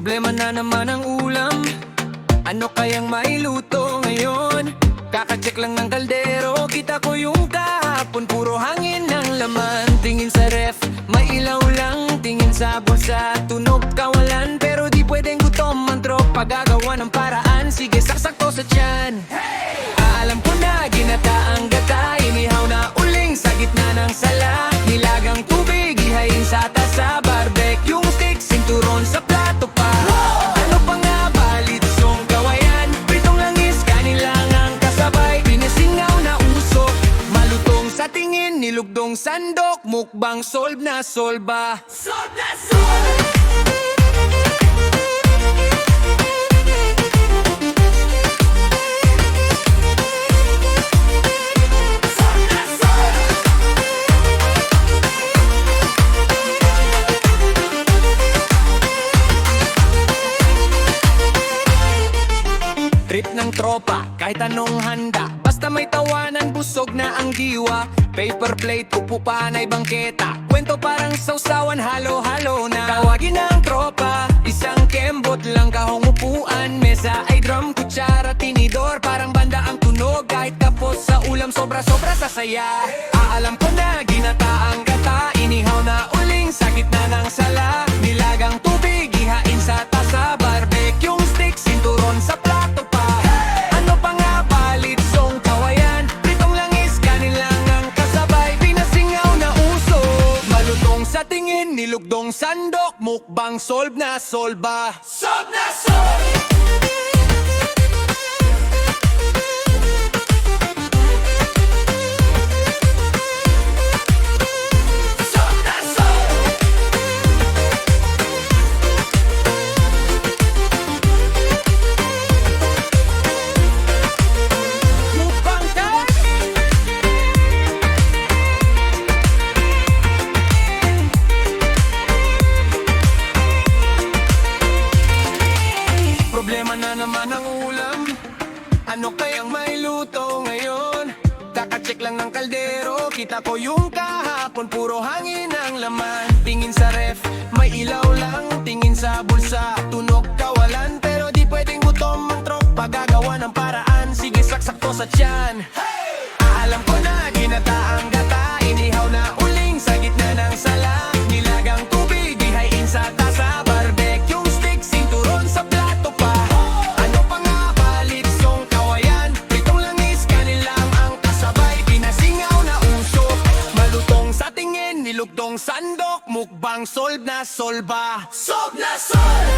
Problema na naman ang ulam. Ano kayang mailuto ngayon? Kakacheck lang ng kaldero, kita ko yung kahapon puro hangin ng laman. Tingin sa ref, may ilaw lang. Tingin sa bulsa, tunog kawalan. Pero di pwedeng gutom ang tropa, gagawa ng paraan. Sige, saksak to sa tiyan. Alam ko na, ginataang gata, inihaw na uling sa gitna ng sala. Nilagang tubig, ihayin sa tasa. Barbecue stick, sinturon sa plato pa. Ano pa nga ba, litsong kawayan? Pritong langis, kanin lang ang kasabay. Pinasingaw na usok, malutong sa tingin. Nilugdong sandok, mukbang solve na solba. Solve na solve! Trip ng tropa, kahit anong handa. Basta may tawanan, busog na ang diwa. Paper plate, upo panay bangketa. Kwento parang sausawan, halo-halo na. Tawagin ang tropa, isang kembot lang kahong upuan. Mesa ay drum, kutsara, tinidor. Parang banda ang tunog, kahit kapos sa ulam. Sobra-sobra sa saya. Alam ko na, ginataang gata. Inihaw na uling sa gitna ng sala. Nilagang tubig, ihain sa tasa. Barbecue stick, sinturon sa plato. Sa tingin, nilugdong sandok, mukbang solve na solba. Solve na solve! Problema na naman ang ulam. Ano kayang mailuto ngayon? Kakacheck lang ng kaldero, kita ko yung kahapon puro hangin ang laman. Tingin sa ref, may ilaw lang. Tingin sa bulsa, tunog kawalan. Pero di pwedeng gutom ang tropa, gagawa ng paraan. Sige, saksak to sa tiyan. Alam ko na, ginataang gata. Inihaw na uling sa gitna ng sala. Nilagang tubig, ihayin sa tasa. Barbecue stick, sinturon sa plato pa. Ano pa nga ba, litsong kawayan? Pritong langis, kanin lang ang kasabay. Pinasingaw na usok, malutong sa tingin. Nilugdong sandok, mukbang solve na solba. Solve na solve!